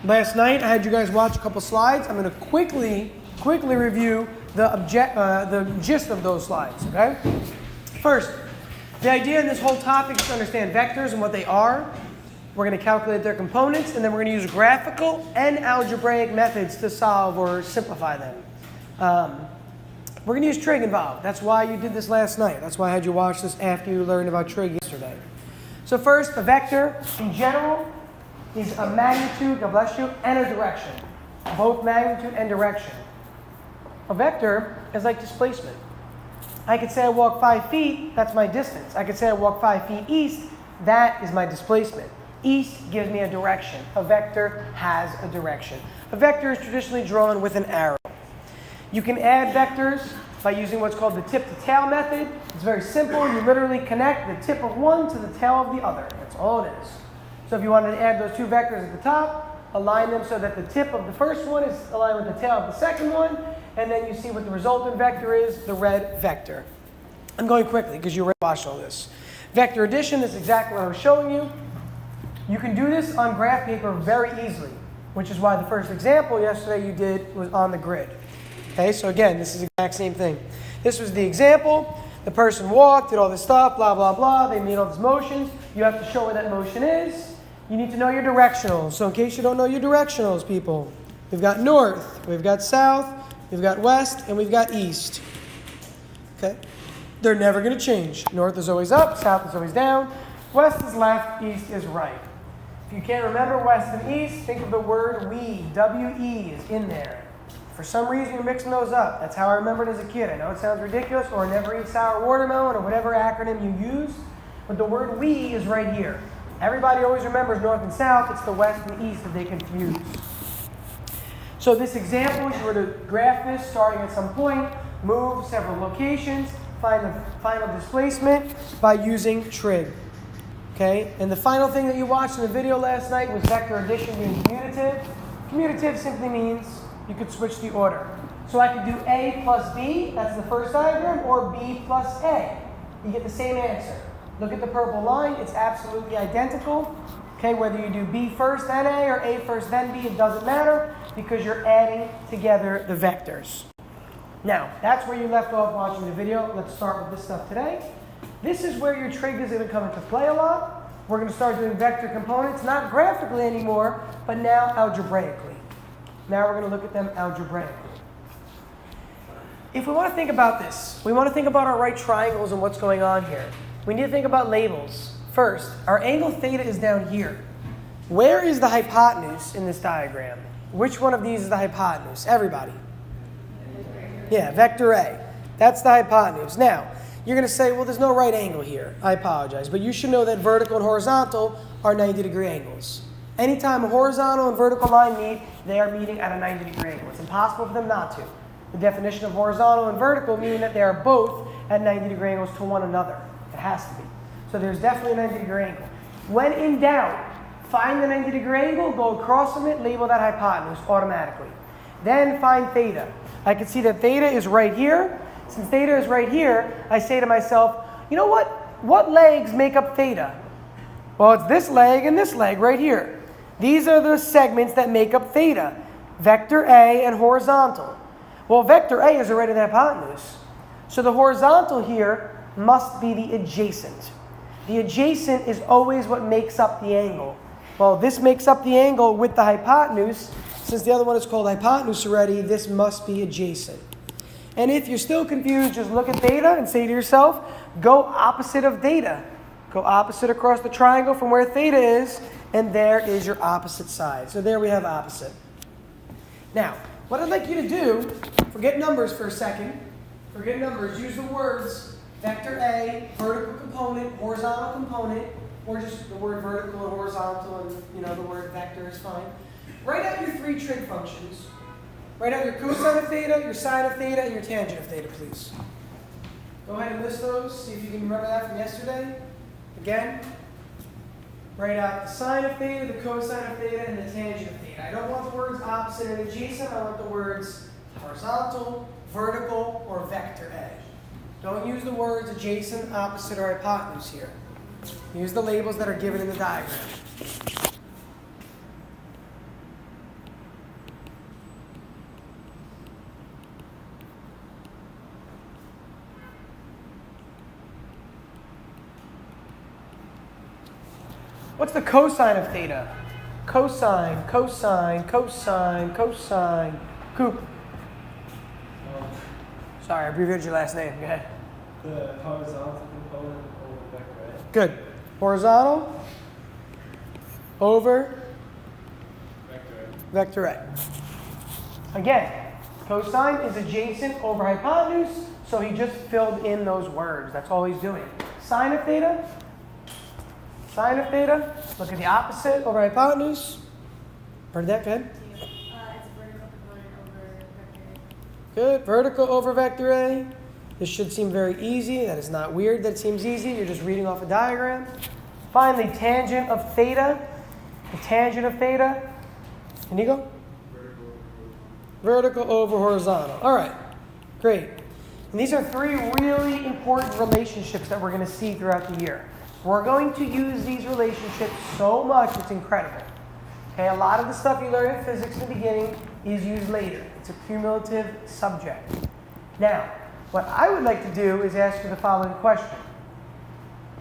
Last night I had you guys watch a couple slides. I'm going to quickly review the gist of those slides, okay? First, the idea in this whole topic is to understand vectors and what they are. We're going to calculate their components, and then we're going to use graphical and algebraic methods to solve or simplify them. We're going to use trig involved. That's why you did this last night. That's why I had you watch this after you learned about trig yesterday. So first, a vector in general is a magnitude, God bless you, and a direction. Both magnitude and direction. A vector is like displacement. I could say I walk 5 feet, that's my distance. I could say I walk 5 feet east, that is my displacement. East gives me a direction. A vector has a direction. A vector is traditionally drawn with an arrow. You can add vectors by using what's called the tip-to-tail method. It's very simple. You literally connect the tip of one to the tail of the other. That's all it is. So if you wanted to add those two vectors at the top, align them so that the tip of the first one is aligned with the tail of the second one, and then you see what the resultant vector is, the red vector. I'm going quickly because you already watched all this. Vector addition is exactly what I was showing you. You can do this on graph paper very easily, which is why the first example yesterday you did was on the grid. Okay, so again, this is the exact same thing. This was the example. The person walked, did all this stuff, blah, blah, blah. They made all these motions. You have to show where that motion is. You need to know your directionals. So in case you don't know your directionals, people, we've got north, we've got south, we've got west, and we've got east. Okay? They're never going to change. North is always up, south is always down. West is left, east is right. If you can't remember west and east, think of the word we. W-E is in there. For some reason, you're mixing those up. That's how I remembered as a kid. I know it sounds ridiculous, or never eat sour watermelon, or whatever acronym you use, but the word we is right here. Everybody always remembers north and south. It's the west and east that they confuse. So this example, if you were to graph this starting at some point, move several locations, find the final displacement by using trig. Okay? And the final thing that you watched in the video last night was vector addition being commutative. Commutative simply means you could switch the order. So I could do A plus B, that's the first diagram, or B plus A. You get the same answer. Look at the purple line, it's absolutely identical. Okay, whether you do B first then A or A first then B, it doesn't matter because you're adding together the vectors. Now, that's where you left off watching the video. Let's start with this stuff today. This is where your trig is going to come into play a lot. We're going to start doing vector components, not graphically anymore, but now algebraically. Now we're going to look at them algebraically. If we want to think about this, we want to think about our right triangles and what's going on here. We need to think about labels. First, our angle theta is down here. Where is the hypotenuse in this diagram? Which one of these is the hypotenuse? Everybody. Yeah, vector A. That's the hypotenuse. Now, you're going to say, well, there's no right angle here. I apologize. But you should know that vertical and horizontal are 90-degree angles. Anytime a horizontal and vertical line meet, they are meeting at a 90-degree angle. It's impossible for them not to. The definition of horizontal and vertical meaning that they are both at 90-degree angles to one another. It has to be. So there's definitely a 90-degree angle. When in doubt, find the 90-degree angle, go across from it, label that hypotenuse automatically. Then find theta. I can see that theta is right here. Since theta is right here, I say to myself, you know what? What legs make up theta? Well, it's this leg and this leg right here. These are the segments that make up theta. Vector A and horizontal. Well, vector A is already the hypotenuse. So the horizontal here must be the adjacent. The adjacent is always what makes up the angle. Well, this makes up the angle with the hypotenuse. Since the other one is called hypotenuse already, this must be adjacent. And if you're still confused, just look at theta and say to yourself, go opposite of theta. Go opposite across the triangle from where theta is, and there is your opposite side. So there we have opposite. Now, what I'd like you to do, forget numbers for a second. Forget numbers. Use the words vector A, vertical component, horizontal component, or just the word vertical and horizontal, and the word vector is fine. Write out your 3 trig functions. Write out your cosine of theta, your sine of theta, and your tangent of theta, please. Go ahead and list those. See if you can remember that from yesterday. Again, write out the sine of theta, the cosine of theta, and the tangent of theta. I don't want the words opposite and adjacent. I want the words horizontal, vertical, or vector A. Don't use the words adjacent, opposite, or hypotenuse here. Use the labels that are given in the diagram. What's the cosine of theta? Cosine, cosine, cosine, cosine. Coop. Sorry, I abbreviated your last name. Go ahead. The horizontal component over vector A. Good. Horizontal over vector A. Again, cosine is adjacent over hypotenuse, so he just filled in those words. That's all he's doing. Sine of theta. Sine of theta. Look at the opposite over hypotenuse. Heard that? Good. It's a vertical component over vector A. Good. Vertical over vector A. This should seem very easy. That is not weird that it seems easy. You're just reading off a diagram. Finally, tangent of theta. The tangent of theta. Inigo? Vertical over horizontal. All right. Great. And these are three really important relationships that we're going to see throughout the year. We're going to use these relationships so much, it's incredible. Okay, a lot of the stuff you learn in physics in the beginning is used later. It's a cumulative subject. Now, what I would like to do is ask you the following question.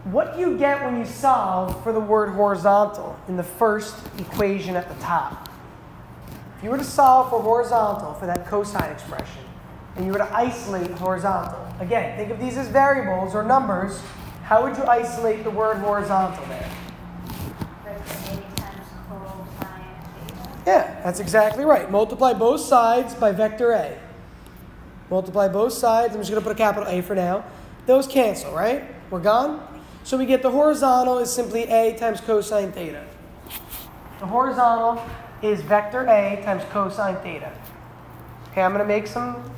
What do you get when you solve for the word horizontal in the first equation at the top? If you were to solve for horizontal for that cosine expression, and you were to isolate horizontal, again, think of these as variables or numbers. How would you isolate the word horizontal there? Vector A times cosine theta. Yeah, that's exactly right. Multiply both sides by vector A. Multiply both sides. I'm just going to put a capital A for now. Those cancel, right? We're gone? So we get the horizontal is simply A times cosine theta. The horizontal is vector A times cosine theta. Okay, I'm going to make some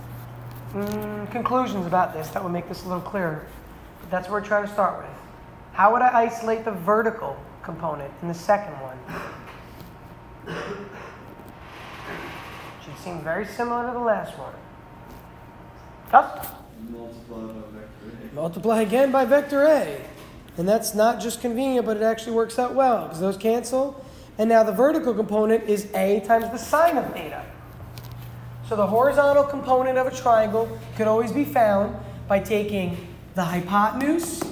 conclusions about this that will make this a little clearer. But that's what we're trying to start with. How would I isolate the vertical component in the second one? Should seem very similar to the last one. Gus? Multiply by vector A. Multiply again by vector A. And that's not just convenient, but it actually works out well because those cancel. And now the vertical component is A times the sine of theta. So the horizontal component of a triangle could always be found by taking the hypotenuse,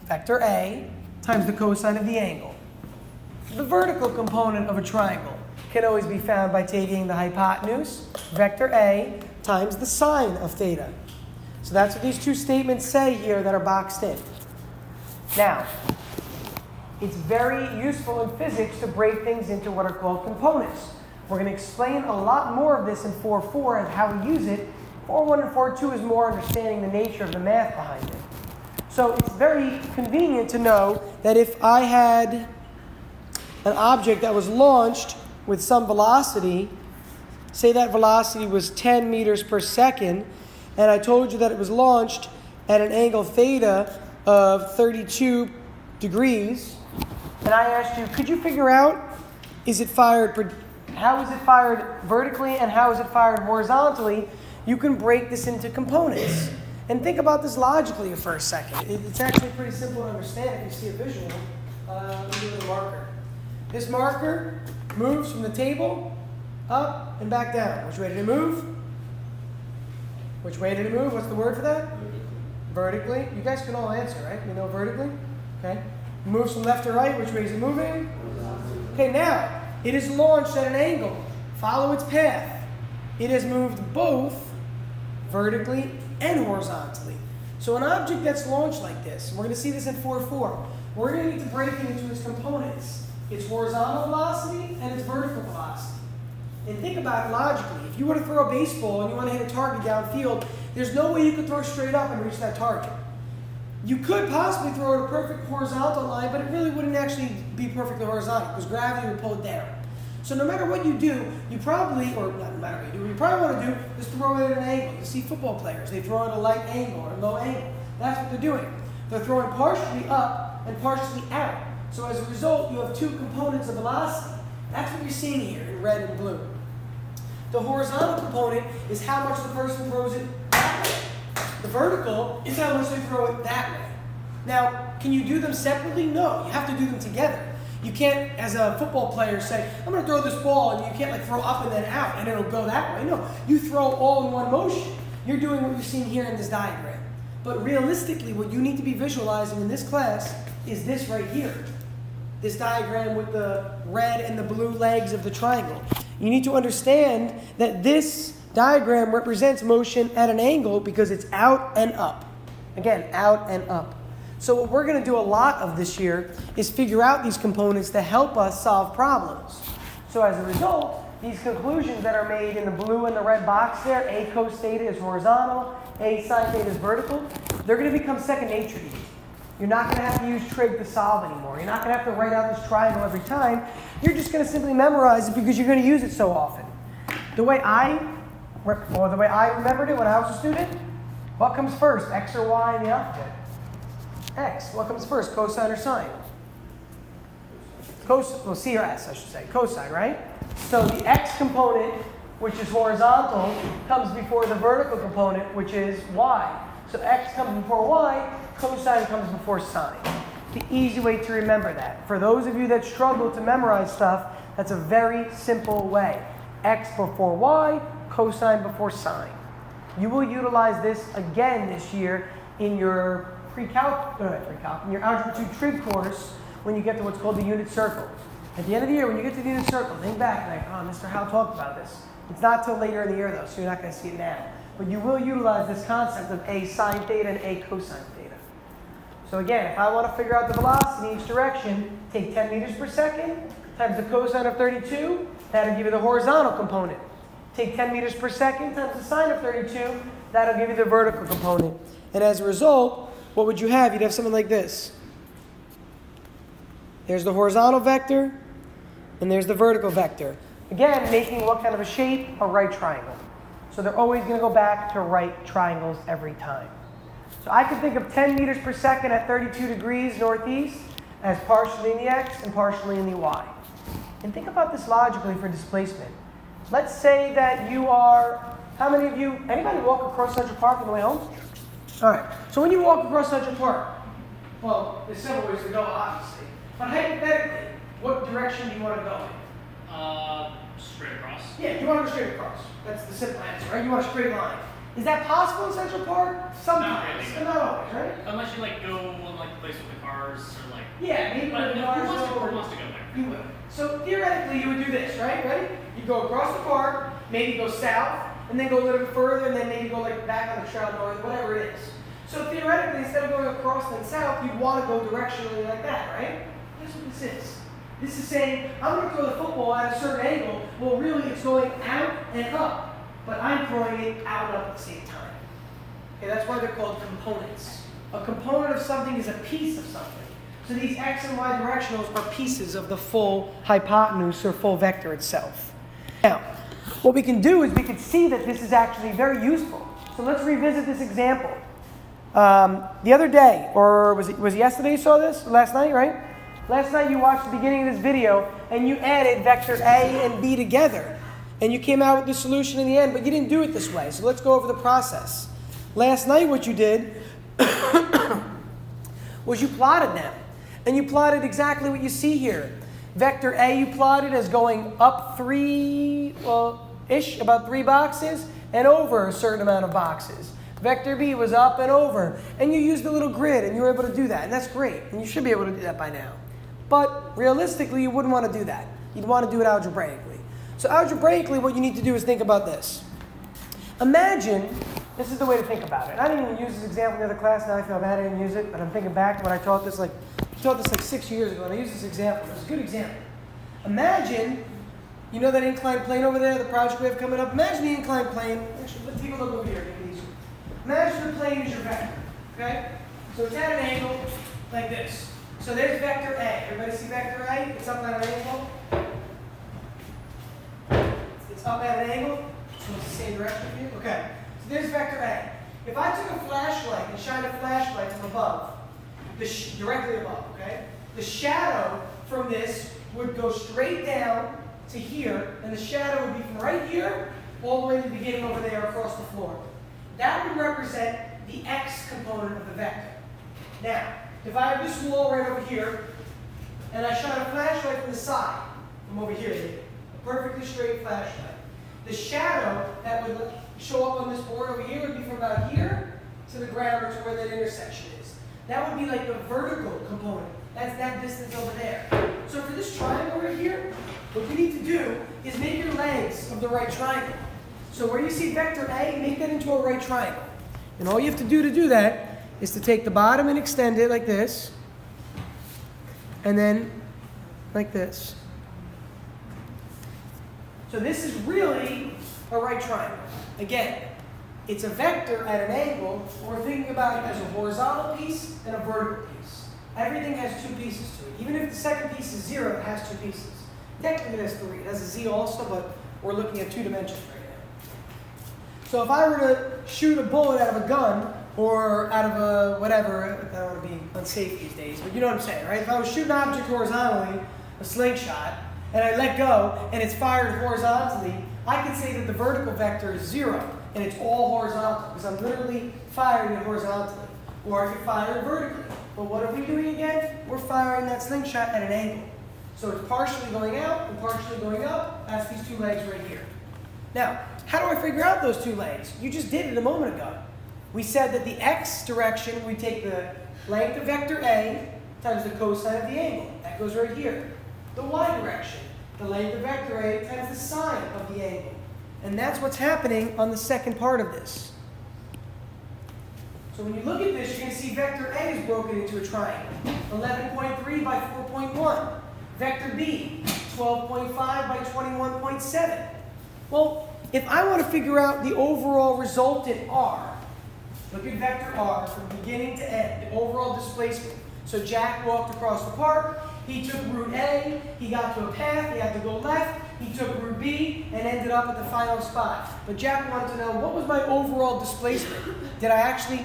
vector A, times the cosine of the angle. The vertical component of a triangle can always be found by taking the hypotenuse, vector A, times the sine of theta. So that's what these two statements say here that are boxed in. Now, it's very useful in physics to break things into what are called components. We're going to explain a lot more of this in 4.4 and how we use it. 4.1 and 4.2 is more understanding the nature of the math behind it. So it's very convenient to know that if I had an object that was launched with some velocity, say that velocity was 10 meters per second, and I told you that it was launched at an angle theta of 32 degrees, and I asked you, could you figure out, how is it fired vertically and how is it fired horizontally? You can break this into components. And think about this logically for a second. It's actually pretty simple to understand if you see a visual. Let me do the marker. This marker moves from the table up and back down. Which way did it move? Which way did it move? What's the word for that? Vertically. You guys can all answer, right? You know vertically? Okay. It moves from left to right. Which way is it moving? Okay, now, it is launched at an angle. Follow its path. It has moved both vertically and horizontally. So an object that's launched like this, we're going to see this in 4.4, we're going to need to break it into its components. Its horizontal velocity and its vertical velocity. And think about it logically. If you were to throw a baseball and you want to hit a target downfield, there's no way you could throw straight up and reach that target. You could possibly throw it a perfect horizontal line, but it really wouldn't actually be perfectly horizontal because gravity would pull it down. So no matter what you do, you probably, or not no matter what you do, what you probably want to do is throw it at an angle. You see football players, they throw it at a light angle or a low angle. That's what they're doing. They're throwing partially up and partially out. So as a result, you have two components of velocity. That's what you're seeing here in red and blue. The horizontal component is how much the person throws it that way. The vertical is how much they throw it that way. Now, can you do them separately? No, you have to do them together. You can't, as a football player, say, I'm going to throw this ball, and you can't like throw up and then out, and it'll go that way. No, you throw all in one motion. You're doing what you're seeing here in this diagram. But realistically, what you need to be visualizing in this class is this right here. this diagram with the red and the blue legs of the triangle. You need to understand that this diagram represents motion at an angle because it's out and up. Again, out and up. So what we're going to do a lot of this year is figure out these components to help us solve problems. So as a result, these conclusions that are made in the blue and the red box there, A cos theta is horizontal, A sin theta is vertical, they're going to become second nature to you. You're not going to have to use trig to solve anymore. You're not going to have to write out this triangle every time. You're just going to simply memorize it because you're going to use it so often. The way I remembered it when I was a student, what comes first, x or y in the alphabet? X. What comes first, cosine or sine? C or S, I should say. Cosine, right? So the x component, which is horizontal, comes before the vertical component, which is y. So x comes before y, cosine comes before sine. The easy way to remember that. For those of you that struggle to memorize stuff, that's a very simple way. X before y, cosine before sine. You will utilize this again this year in your in your Algebra 2 trig course when you get to what's called the unit circle. At the end of the year, when you get to the unit circle, think back like, oh, Mr. Howe talked about this. It's not till later in the year though, so you're not going to see it now. But you will utilize this concept of A sine theta and A cosine theta. So again, if I want to figure out the velocity in each direction, take 10 meters per second times the cosine of 32, that'll give you the horizontal component. Take 10 meters per second times the sine of 32, that'll give you the vertical component. And as a result, what would you have? You'd have something like this. There's the horizontal vector, and there's the vertical vector. Again, making what kind of a shape? A right triangle. So they're always going to go back to right triangles every time. So I could think of 10 meters per second at 32 degrees northeast as partially in the x and partially in the y. And think about this logically for displacement. Let's say that you are, anybody walk across Central Park on the way home? All right, so when you walk across Central Park, well, there's several ways to go, obviously. But hypothetically, what direction do you want to go in? Straight across. Yeah, you want to go straight across. That's the simple answer, right? You want a straight line. Is that possible in Central Park? Sometimes, Not really, but not always, right? Unless you go on the place with the cars or Yeah, maybe But with who cars wants to go there? You would. So theoretically, you would do this, right? Ready? You go across the park, maybe go south, and then go a little bit further, and then maybe go back on the trail north, whatever it is. So theoretically, instead of going across and south, you'd want to go directionally like that, right? That's what this is. This is saying, I'm going to throw the football at a certain angle. Well, really, it's going out and up, but I'm throwing it out and up at the same time. Okay, that's why they're called components. A component of something is a piece of something. So these x and y directionals are pieces of the full hypotenuse or full vector itself. Now, what we can do is we can see that this is actually very useful. So let's revisit this example. The other day, or was it yesterday you saw this? Last night, right? Last night you watched the beginning of this video and you added vector A and B together. And you came out with the solution in the end, but you didn't do it this way. So let's go over the process. Last night what you did was you plotted them. And you plotted exactly what you see here. Vector A you plotted as going up about three boxes and over a certain amount of boxes. Vector B was up and over. And you used a little grid and you were able to do that. And that's great. And you should be able to do that by now. But realistically, you wouldn't want to do that. You'd want to do it algebraically. So algebraically, what you need to do is think about this. Imagine, this is the way to think about it. I didn't even use this example in the other class. Now I feel bad I didn't use it. But I'm thinking back to when I taught this like 6 years ago. And I used this example. It was a good example. Imagine, you know that inclined plane over there, the project we have coming up? Imagine the inclined plane. Actually, let's take a look over here. Imagine the plane is your vector, okay? So it's at an angle like this. So there's vector A. Everybody see vector A? It's up at an angle. It's up at an angle. So it's the same direction for you? Okay. So there's vector A. If I took a flashlight and shined a flashlight from above, directly above, okay? The shadow from this would go straight down to here, and the shadow would be from right here all the way to the beginning over there across the floor. That would represent the x component of the vector. Now, if I have this wall right over here, and I shine a flashlight from the side, from over here, a perfectly straight flashlight, the shadow that would show up on this board over here would be from about here to the ground or to where that intersection is. That would be like the vertical component That's that distance over there. So for this triangle right here, what you need to do is make your legs of the right triangle. So where you see vector A, make that into a right triangle. And all you have to do that is to take the bottom and extend it like this. And then like this. So this is really a right triangle. Again, it's a vector at an angle. We're thinking about it as a horizontal piece and a vertical piece. Everything has two pieces to it. Even if the second piece is 0, it has two pieces. Technically, it has 3. It has a z also, but we're looking at 2 dimensions right now. So if I were to shoot a bullet out of a gun, or out of a whatever, I don't want to be unsafe these days, but you know what I'm saying, right? If I was shooting an object horizontally, a slingshot, and I let go, and it's fired horizontally, I could say that the vertical vector is 0, and it's all horizontal, because I'm literally firing it horizontally. Or I could fire it vertically. But what are we doing again? We're firing that slingshot at an angle. So it's partially going out and partially going up. That's these 2 legs right here. Now, how do I figure out those 2 legs? You just did it a moment ago. We said that the x direction, we take the length of vector A times the cosine of the angle. That goes right here. The y direction, the length of vector A times the sine of the angle. And that's what's happening on the second part of this. So when you look at this, you're going to see vector A is broken into a triangle. 11.3 by 4.1. Vector B, 12.5 by 21.7. Well, if I want to figure out the overall resultant R, look at vector R from beginning to end, the overall displacement. So Jack walked across the park. He took route A. He got to a path. He had to go left. He took route B and ended up at the final spot. But Jack wanted to know, what was my overall displacement? Did I actually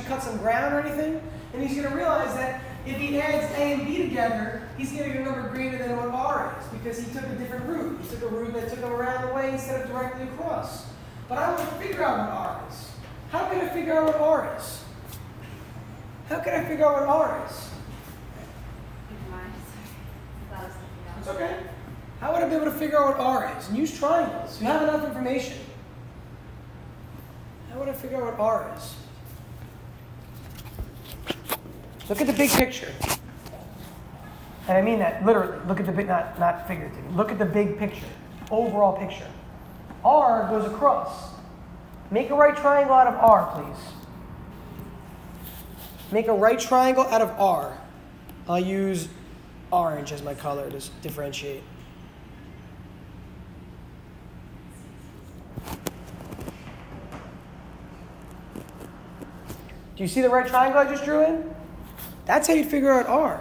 cut some ground or anything? And he's going to realize that if he adds A and B together, he's getting a number greater than what R is because he took a different route. He took a route that took him around the way instead of directly across. But I want to figure out what R is. How can I figure out what R is? How can I figure out what R is? It's okay. How would I be able to figure out what R is? And use triangles. You have enough information. How would I figure out what R is? Look at the big picture. And I mean that literally. Look at the big, not figuratively. Look at the big picture. Overall picture. R goes across. Make a right triangle out of R, please. Make a right triangle out of R. I'll use orange as my color to differentiate. Do you see the right triangle I just drew in? That's how you figure out R.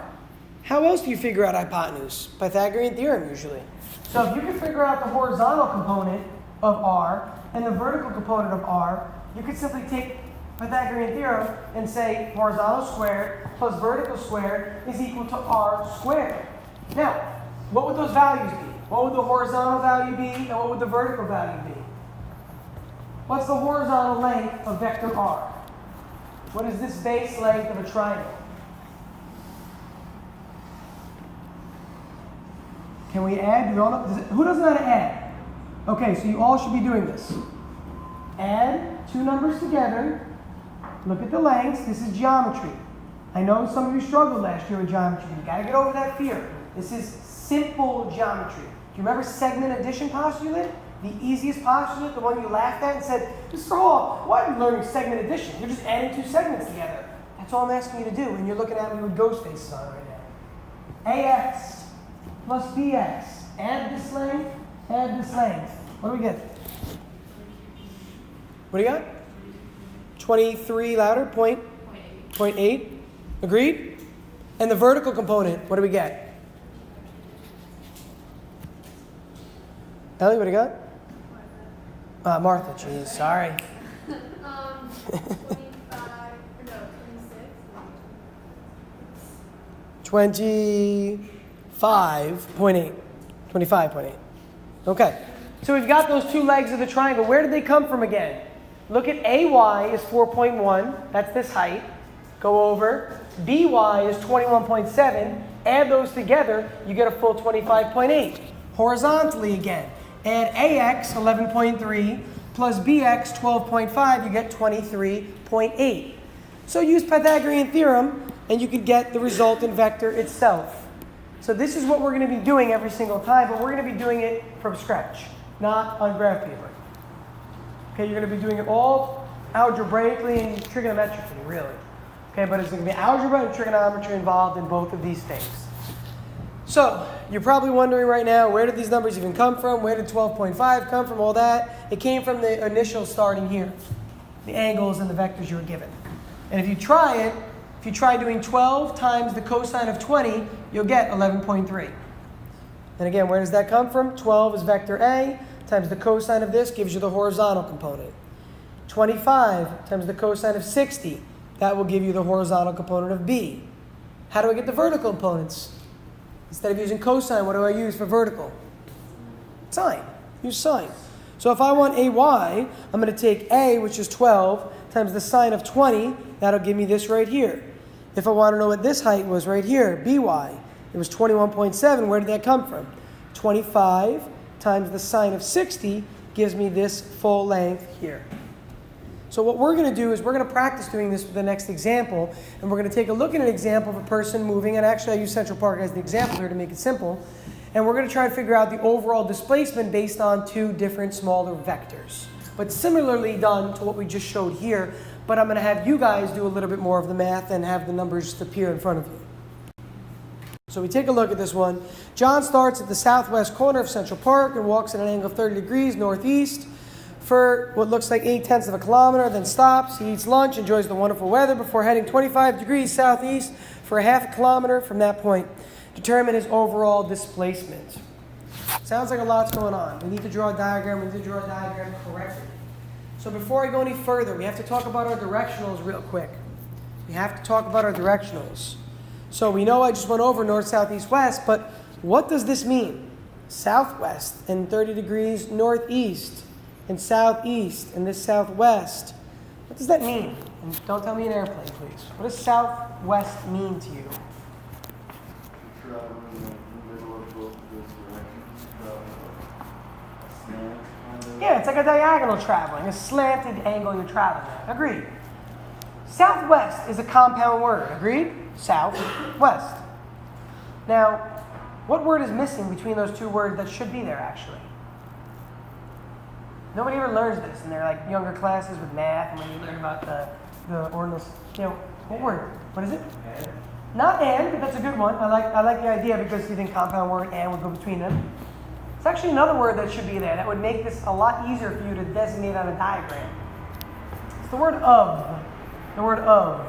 How else do you figure out hypotenuse? Pythagorean theorem, usually. So if you can figure out the horizontal component of R and the vertical component of R, you could simply take Pythagorean theorem and say horizontal squared plus vertical squared is equal to R squared. Now, what would those values be? What would the horizontal value be and what would the vertical value be? What's the horizontal length of vector R? What is this base length of a triangle? Can we add? Do we all know? Who doesn't know how to add? Okay, so you all should be doing this. Add 2 numbers together. Look at the lengths. This is geometry. I know some of you struggled last year with geometry. You got to get over that fear. This is simple geometry. Do you remember segment addition postulate? The easiest postulate, the one you laughed at and said, Mr. Hall, why are you learning segment addition? You're just adding 2 segments together. That's all I'm asking you to do, and you're looking at me with ghost faces on right now. AX plus BX. Add this length, add this length. What do we get? What do you got? 23 louder, 0.8. Agreed? And the vertical component, what do we get? Ellie, what do you got? Martha, geez, sorry. 26. 25.8. 25.8. Okay. So we've got those 2 legs of the triangle. Where did they come from again? Look at AY is 4.1. That's this height. Go over. BY is 21.7. Add those together, you get a full 25.8. Horizontally again. Add AX, 11.3, plus BX, 12.5, you get 23.8. So use Pythagorean theorem and you could get the resultant vector itself. So this is what we're going to be doing every single time, but we're going to be doing it from scratch, not on graph paper. Okay, you're going to be doing it all algebraically and trigonometrically, really. Okay, but it's going to be algebra and trigonometry involved in both of these things. So, you're probably wondering right now, where did these numbers even come from? Where did 12.5 come from? All that. It came from the initial starting here. The angles and the vectors you were given. And if you try doing 12 times the cosine of 20, you'll get 11.3. And again, where does that come from? 12 is vector A times the cosine of this gives you the horizontal component. 25 times the cosine of 60, that will give you the horizontal component of B. How do I get the vertical components? Instead of using cosine, what do I use for vertical? Sine. Use sine. So if I want AY, I'm going to take A, which is 12, times the sine of 20. That'll give me this right here. If I want to know what this height was right here, BY, it was 21.7. Where did that come from? 25 times the sine of 60 gives me this full length here. So what we're going to do is we're going to practice doing this with the next example, and we're going to take a look at an example of a person moving, and actually I use Central Park as the example here to make it simple, and we're going to try to figure out the overall displacement based on two different smaller vectors. But similarly done to what we just showed here, but I'm going to have you guys do a little bit more of the math and have the numbers just appear in front of you. So we take a look at this one. John starts at the southwest corner of Central Park and walks at an angle of 30 degrees northeast for what looks like 0.8 of a kilometer, then stops. He eats lunch, enjoys the wonderful weather before heading 25 degrees southeast for a half a kilometer from that point. Determine his overall displacement. Sounds like a lot's going on. We need to draw a diagram. We need to draw a diagram correctly. So before I go any further, we have to talk about our directionals real quick. We have to talk about our directionals. So we know I just went over north, south, east, west, but what does this mean? Southwest and 30 degrees northeast and southeast and this southwest. What does that mean? And don't tell me an airplane, please. What does southwest mean to you? Traveling in the middle of both those directions, a slant kind of. Yeah, it's like a diagonal traveling, a slanted angle you're traveling at. Agreed. Southwest is a compound word. Agreed? Southwest. Now, what word is missing between those two words that should be there, actually? Nobody ever learns this in their younger classes with math, and when you learn about the ordinals. What word? What is it? And Not and, but that's a good one. I like the idea because you think compound word and would go between them. It's actually another word that should be there that would make this a lot easier for you to designate on a diagram. It's the word of. The word of.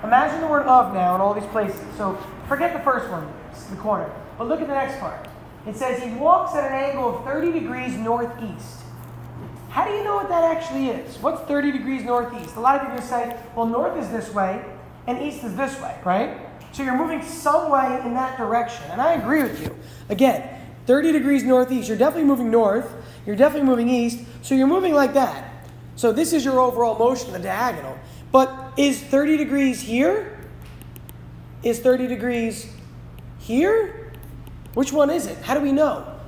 Imagine the word of now in all these places. So forget the first one, it's the corner. But look at the next part. It says he walks at an angle of 30 degrees northeast. How do you know what that actually is? What's 30 degrees northeast? A lot of people say, well, north is this way and east is this way, right? So you're moving some way in that direction. And I agree with you. Again, 30 degrees northeast, you're definitely moving north. You're definitely moving east. So you're moving like that. So this is your overall motion, the diagonal. But is 30 degrees here? Is 30 degrees here? Which one is it? How do we know?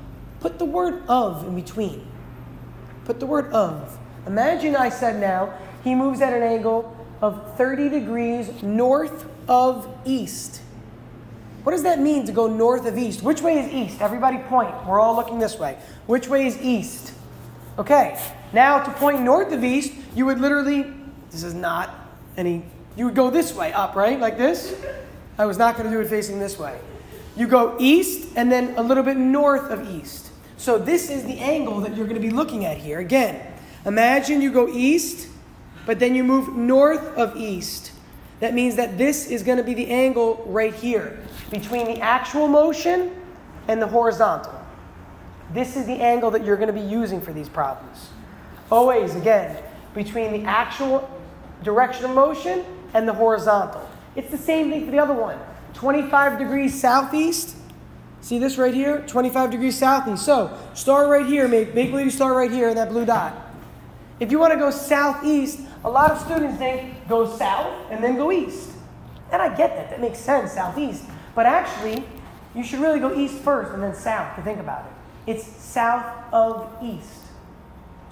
Put the word of in between. Put the word of. Imagine I said now, he moves at an angle of 30 degrees north of east. What does that mean to go north of east? Which way is east? Everybody point. We're all looking this way. Which way is east? Okay, now to point north of east, you would literally, this is not any, you would go this way up, right? Like this. I was not going to do it facing this way. You go east and then a little bit north of east. So this is the angle that you're going to be looking at here. Again, imagine you go east, but then you move north of east. That means that this is going to be the angle right here between the actual motion and the horizontal. This is the angle that you're going to be using for these problems. Always, again, between the actual direction of motion and the horizontal. It's the same thing for the other one. 25 degrees southeast. See this right here? 25 degrees southeast. So start right here. Make believe you start right here in that blue dot. If you want to go southeast, a lot of students think go south and then go east. And I get that. That makes sense, southeast. But actually, you should really go east first and then south to think about it. It's south of east.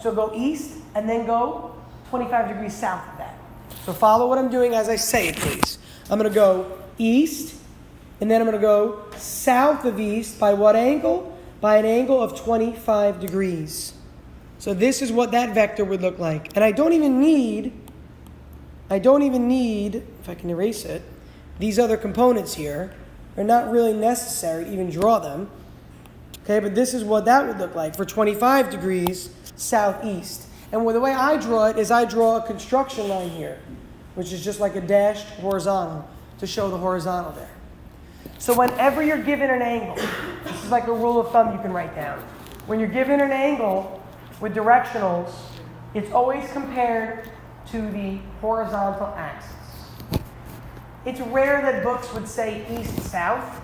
So go east and then go 25 degrees south of that. So follow what I'm doing as I say it, please. I'm going to go east, and then I'm going to go south of east by what angle? By an angle of 25 degrees. So this is what that vector would look like. And I don't even need, if I can erase it, these other components here. They're not really necessary to even draw them. Okay, but this is what that would look like for 25 degrees southeast. And the way I draw it is I draw a construction line here, which is just like a dashed horizontal to show the horizontal there. So whenever you're given an angle, this is like a rule of thumb you can write down. When you're given an angle with directionals, it's always compared to the horizontal axis. It's rare that books would say east-south,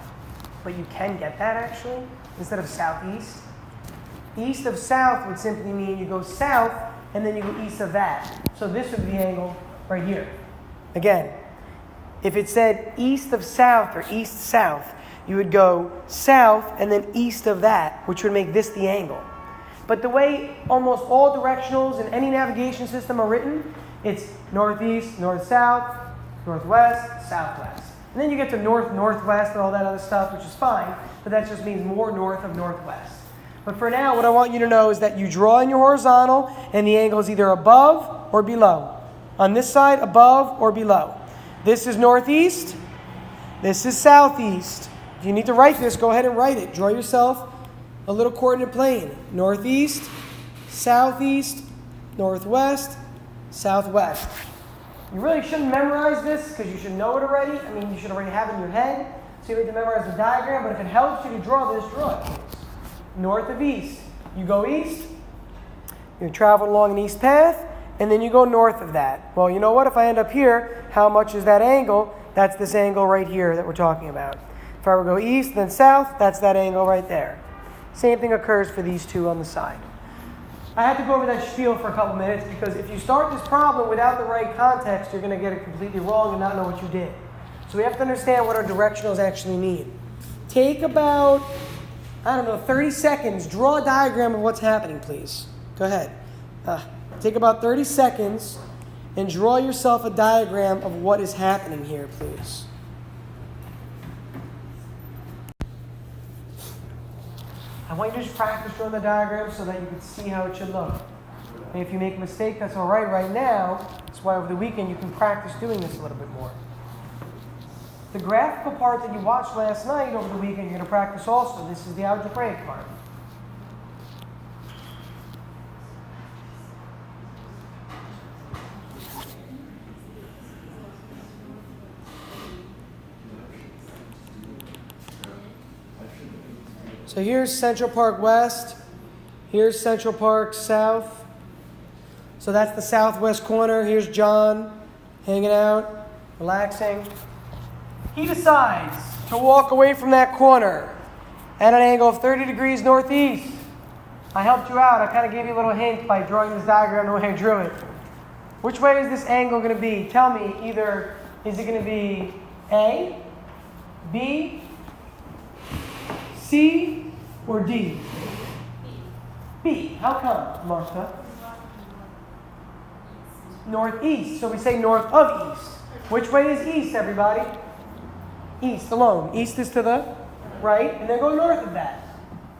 but you can get that actually, instead of southeast. East of south would simply mean you go south, and then you go east of that. So this would be the angle right here. Again, if it said east of south or east-south, you would go south and then east of that, which would make this the angle. But the way almost all directionals in any navigation system are written, it's northeast, north-south, northwest, southwest. And then you get to north, northwest, and all that other stuff, which is fine, but that just means more north of northwest. But for now, what I want you to know is that you draw in your horizontal, and the angle is either above or below. On this side, above or below. This is northeast. This is southeast. If you need to write this, go ahead and write it. Draw yourself a little coordinate plane. Northeast, southeast, northwest, southwest. You really shouldn't memorize this because you should know it already. I mean, you should already have it in your head. So you need to memorize the diagram. But if it helps you to draw this, draw it. North of east. You go east. You travel along an east path. And then you go north of that. Well, you know what? If I end up here, how much is that angle? That's this angle right here that we're talking about. If I were to go east, then south, that's that angle right there. Same thing occurs for these two on the side. I had to go over that spiel for a couple minutes because if you start this problem without the right context, you're going to get it completely wrong and not know what you did. So we have to understand what our directionals actually mean. Take about, 30 seconds. Draw a diagram of what's happening, please. Go ahead. Take about 30 seconds and draw yourself a diagram of what is happening here, please. I want you to just practice drawing the diagram so that you can see how it should look. And if you make a mistake, that's all right now. That's why over the weekend you can practice doing this a little bit more. The graphical part that you watched last night over the weekend, you're going to practice also. This is the algebraic part. So here's Central Park West. Here's Central Park South. So that's the southwest corner. Here's John hanging out, relaxing. He decides to walk away from that corner at an angle of 30 degrees northeast. I helped you out. I kind of gave you a little hint by drawing this diagram the way I drew it. Which way is this angle going to be? Tell me, either is it going to be A, B, C, or D? B. How come, Martha? Northeast. So we say north of east. Which way is east, everybody? East alone. East is to the right, and then go north of that.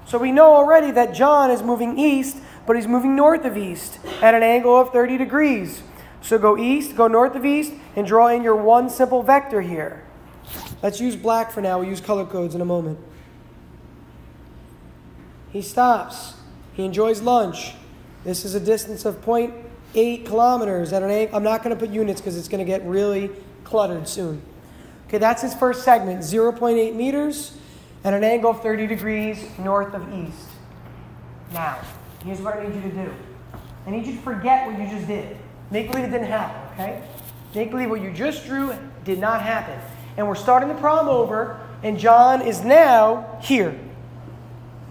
So we know already that John is moving east, but he's moving north of east at an angle of 30 degrees. So go east, go north of east, and draw in your one simple vector here. Let's use black for now. We'll use color codes in a moment. He stops. He enjoys lunch. This is a distance of 0.8 kilometers at an angle. I'm not going to put units because it's going to get really cluttered soon. Okay, that's his first segment, 0.8 meters at an angle of 30 degrees north of east. Now, here's what I need you to do. I need you to forget what you just did. Make believe it didn't happen, okay? Make believe what you just drew did not happen. And we're starting the problem over, and John is now here.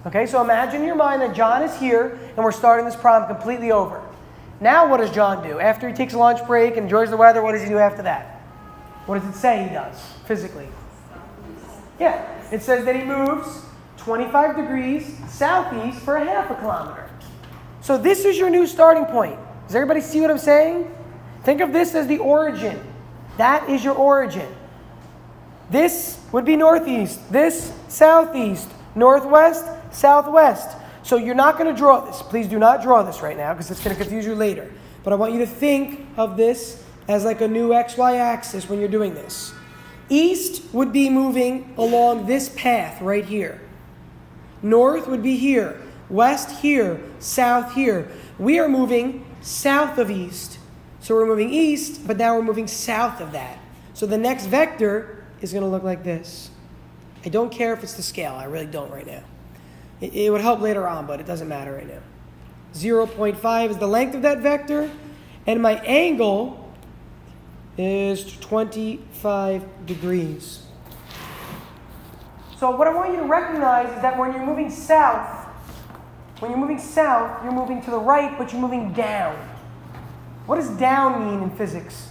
Okay, so imagine in your mind that John is here, and we're starting this problem completely over. Now what does John do? After he takes a lunch break and enjoys the weather, what does he do after that? What does it say he does, physically? Yeah, it says that he moves 25 degrees southeast for a half a kilometer. So this is your new starting point. Does everybody see what I'm saying? Think of this as the origin. That is your origin. This would be northeast. This, southeast. Northwest, southwest. So you're not going to draw this. Please do not draw this right now because it's going to confuse you later. But I want you to think of this as like a new XY axis when you're doing this. East would be moving along this path right here. North would be here. West here. South here. We are moving south of east. So we're moving east, but now we're moving south of that. So the next vector is going to look like this. I don't care if it's the scale. I really don't right now. It would help later on, but it doesn't matter right now. 0.5 is the length of that vector, and my angle is 25 degrees. So what I want you to recognize is that when you're moving south, you're moving to the right, but you're moving down. What does down mean in physics?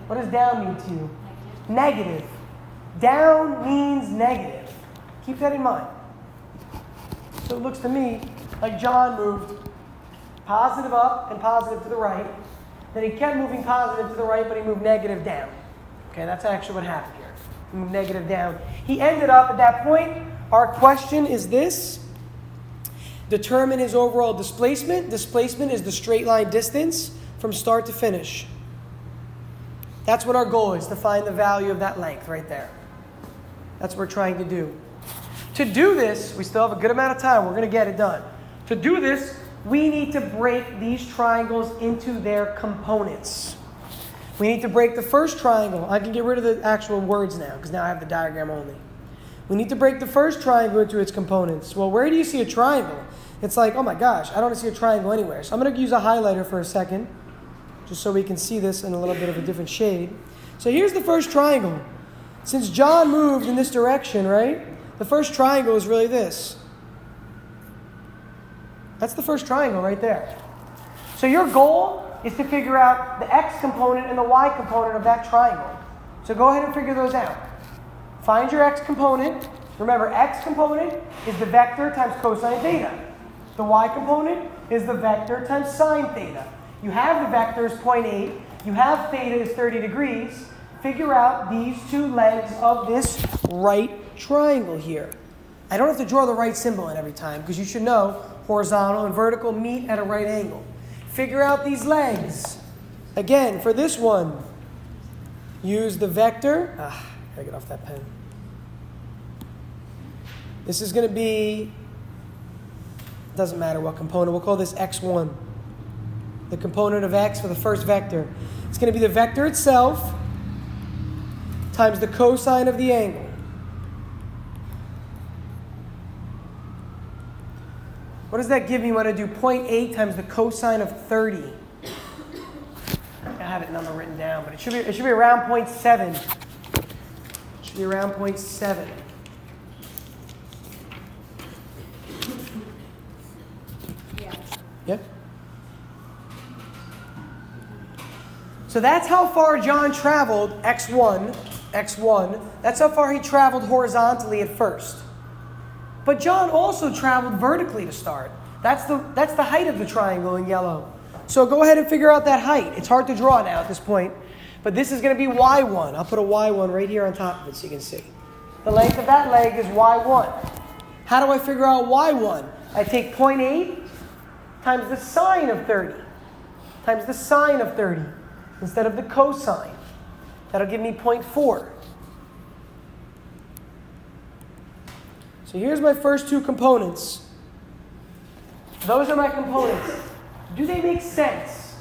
What does down mean to you? Negative. Down means negative. Keep that in mind. So it looks to me like John moved positive up and positive to the right. Then he kept moving positive to the right, but he moved negative down. Okay, that's actually what happened here. He moved negative down. He ended up at that point. Our question is this. Determine his overall displacement. Displacement is the straight line distance from start to finish. That's what our goal is, to find the value of that length right there. That's what we're trying to do. To do this, we still have a good amount of time. We're going to get it done. To do this, we need to break these triangles into their components. We need to break the first triangle. I can get rid of the actual words now, because now I have the diagram only. We need to break the first triangle into its components. Well, where do you see a triangle? It's like, oh my gosh, I don't see a triangle anywhere. So I'm going to use a highlighter for a second, just so we can see this in a little bit of a different shade. So here's the first triangle. Since John moved in this direction, right? The first triangle is really this. That's the first triangle right there. So your goal is to figure out the x component and the y component of that triangle. So go ahead and figure those out. Find your x component. Remember, x component is the vector times cosine theta. The y component is the vector times sine theta. You have the vector as 0.8. You have theta as 30 degrees. Figure out these two legs of this right triangle here. I don't have to draw the right symbol in every time because you should know horizontal and vertical meet at a right angle. Figure out these legs. Again, for this one, use the vector. Gotta get off that pen. This is going to be, doesn't matter what component, we'll call this x1. The component of x for the first vector. It's going to be the vector itself times the cosine of the angle. What does that give me when I do 0.8 times the cosine of 30? I have it number written down, but it should be around 0.7. It should be around 0.7. Yep. So that's how far John traveled, x1. That's how far he traveled horizontally at first. But John also traveled vertically to start. That's the height of the triangle in yellow. So go ahead and figure out that height. It's hard to draw now at this point. But this is going to be y1. I'll put a y1 right here on top of it so you can see. The length of that leg is y1. How do I figure out y1? I take 0.8 times the sine of 30. Times the sine of 30 instead of the cosine. That'll give me 0.4. So here's my first two components. Those are my components. Do they make sense?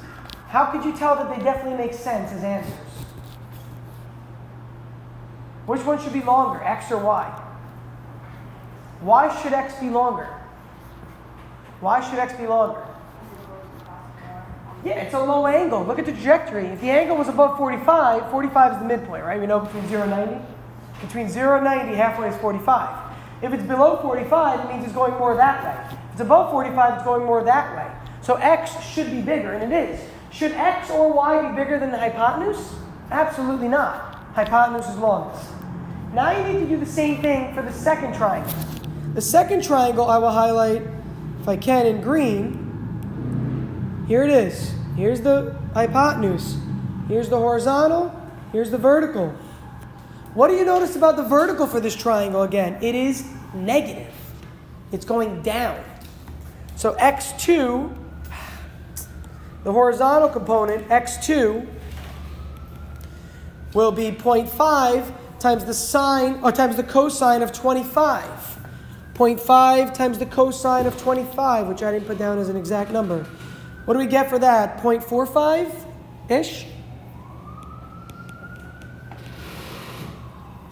How could you tell that they definitely make sense as answers? Which one should be longer, x or y? Why should x be longer? Why should x be longer? Yeah, it's a low angle. Look at the trajectory. If the angle was above 45, 45 is the midpoint, right? We know between 0 and 90. Between 0 and 90, halfway is 45. If it's below 45, it means it's going more that way. If it's above 45, it's going more that way. So x should be bigger, and it is. Should x or y be bigger than the hypotenuse? Absolutely not. Hypotenuse is longest. Now you need to do the same thing for the second triangle. The second triangle I will highlight, if I can, in green. Here it is. Here's the hypotenuse. Here's the horizontal. Here's the vertical. What do you notice about the vertical for this triangle again? It is negative. It's going down. So x2, the horizontal component, x2, will be 0.5 times the sine, or times the cosine of 25. 0.5 times the cosine of 25, which I didn't put down as an exact number. What do we get for that? 0.45-ish?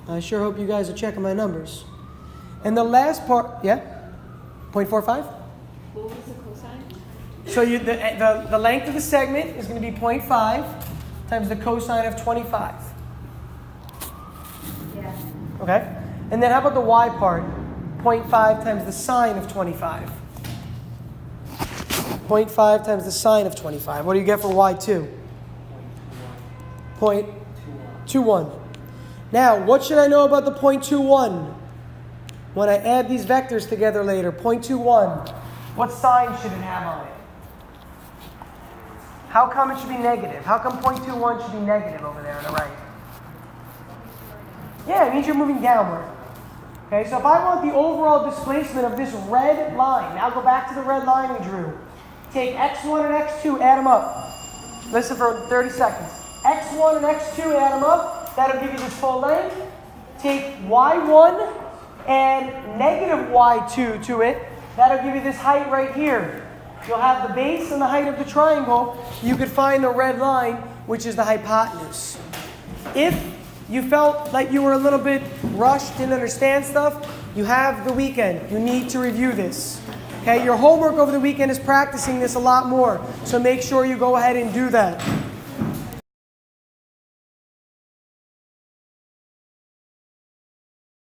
I sure hope you guys are checking my numbers. And the last part, yeah? 0.45? What was the cosine? So the length of the segment is going to be 0.5 times the cosine of 25. Yeah. Okay? And then how about the y part? 0.5 times the sine of 25. 0.5 times the sine of 25. What do you get for y2? 0.21. Now, what should I know about the 0.21? When I add these vectors together later, 0.21, what sign should it have on it? How come it should be negative? How come 0.21 should be negative over there on the right? Yeah, it means you're moving downward. Okay, so if I want the overall displacement of this red line, now go back to the red line we drew. Take x1 and x2, add them up. Listen for 30 seconds. x1 and x2, add them up. That'll give you this full length. Take y1 and negative y2 to it. That'll give you this height right here. You'll have the base and the height of the triangle. You could find the red line, which is the hypotenuse. If you felt like you were a little bit rushed, didn't understand stuff, you have the weekend. You need to review this. Okay, your homework over the weekend is practicing this a lot more. So make sure you go ahead and do that.